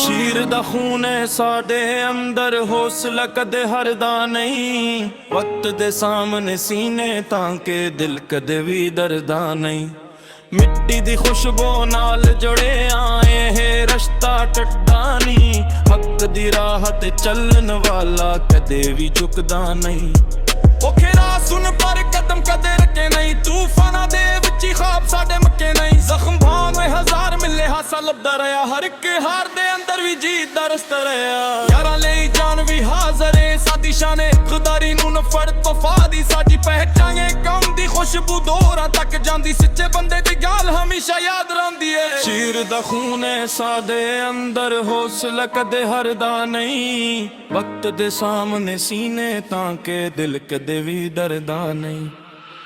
Sheer ਦਾ ਖੂਨ ਹੈ ਸਾਡੇ ਅੰਦਰ, ਹੌਸਲਾ ਕਦੇ ਹਰਦਾ ਨਹੀਂ। ਵਕਤ ਦੇ ਸਾਹਮਣੇ ਸੀਨੇ ਤਾਂ ਕਿ ਦਿਲ ਕਦੇ ਵੀ ਡਰਦਾ ਨਹੀਂ। ਮਿੱਟੀ ਦੀ ਖੁਸ਼ਬੂ ਨਾਲ ਜੁੜਿਆ ਇਹ ਰਸ਼ਤਾ ਟੁੱਟਦਾ ਨਹੀਂ। ਹੱਕ ਦੀ ਰਾਹ ਤੇ ਚੱਲਣ ਵਾਲਾ ਕਦੇ ਵੀ ਝੁਕਦਾ ਨਹੀਂ। ਔਖੇ ਰਾਹ ਸੁਣ ਪਰ ਕਦਮ ਕਦੇ ਰੁਕੇ ਨਹੀਂ। ਤੂਫਾਨਾਂ ਦੇ ਵਿੱਚ ਹੀ ਖ਼ਾਬ ਸਾਡੇ ਮੱਕੇ ਨਹੀਂ। ਜ਼ਖਮ ਭਾਵੇਂ ਹਜ਼ਾਰ ਮਿਲੇ ਹਾਸਾ ਲੱਭਦਾ ਰਿਹਾ। ਹਰ ਇੱਕ ਹਾਰ ਦੇ ਅੰਦਰ ਵੀ ਜੀਤ ਦਾ ਰਸਤਾ ਰਿਹਾ। ਯਾਰਾਂ ਲਈ ਜਾਨ ਵੀ ਹਾਜ਼ਰ ਏ, ਸਾਡੀ ਸ਼ਾਨ ਏ ਖੁਦਾਰੀ ਨੂੰ ਨਫ਼ਰਤ ਵਫਾ ਦੀ ਸਾਡੀ ਪਹਿਚਾਨ ਏ। ਕੌਮ ਦੀ ਖੁਸ਼ਬੂ ਦੌਰਾਂ ਤੱਕ ਜਾਂਦੀ, ਸੱਚੇ ਬੰਦੇ ਦੀ ਗੱਲ ਹਮੇਸ਼ਾ ਯਾਦ ਰਹਿੰਦੀ ਏ। ਸ਼ੀਰ ਦਾ ਖੂਨ ਏ ਸਾਡੇ ਅੰਦਰ, ਹੌਸਲਾ ਕਦੇ ਹਰਦਾ ਨਹੀਂ। ਵਕਤ ਦੇ ਸਾਹਮਣੇ ਸੀਨੇ ਤਾਂ ਕਿ ਦਿਲ ਕਦੇ ਵੀ ਡਰਦਾ ਨਹੀਂ।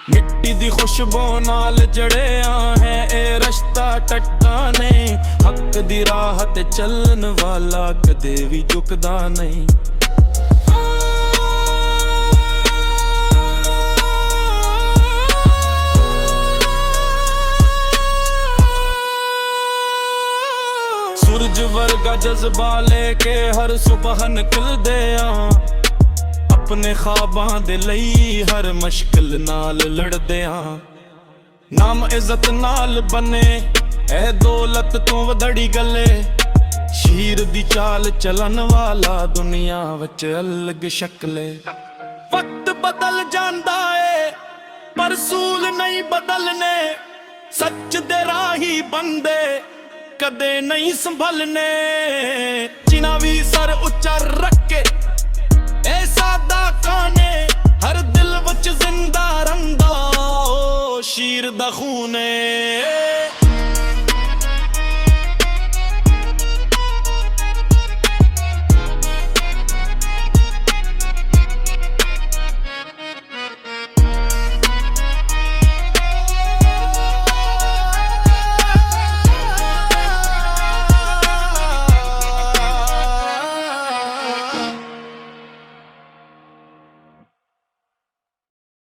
ਮਿੱਟੀ ਦੀ ਖੁਸ਼ਬੂ ਨਾਲ ਜੜਿਆ ਹੈ ਇਹ ਰਸ਼ਤਾ ਟੁੱਟਦਾ ਨਹੀਂ। ਹੱਕ ਦੀ ਰਾਹ ਤੇ ਚੱਲਣ ਵਾਲਾ ਕਦੇ ਵੀ ਝੁਕਦਾ ਨਹੀਂ। ਸੂਰਜ ਵਰਗਾ ਜਜ਼ਬਾ ਲੈ ਕੇ ਹਰ ਸੁਬਹ ਨਿਕਲਦੇ ਆ। ਆਪਣੇ ਖ਼ਾਬਾਂ ਦੇ ਲਈ ਹਰ ਮੁਸ਼ਕਿਲ ਨਾਲ ਲੜਦੇ ਆ। ਨਾਮ ਇੱਜ਼ਤ ਨਾਲ ਬਣੇ ਇਹ ਦੌਲਤ ਤੋਂ ਵਧੜੀ ਗੱਲੇ। ਸ਼ੀਰ ਦੀ ਚਾਲ ਚੱਲਣ ਵਾਲਾ ਦੁਨੀਆ ਵਿੱਚ ਅਲੱਗ ਸ਼ਕਲੇ। ਵਕਤ ਬਦਲ ਜਾਂਦਾ ਏ ਪਰ ਰਸੂਲ ਨਹੀਂ ਬਦਲਨੇ। ਸੱਚ ਦੇ ਰਾਹੀ ਬੰਦੇ ਕਦੇ ਨਹੀਂ ਸੰਭਲਨੇ। ਜਿਨ੍ਹਾਂ ਵੀ ਸਰ ਉੱਚਾ ਰੱਖ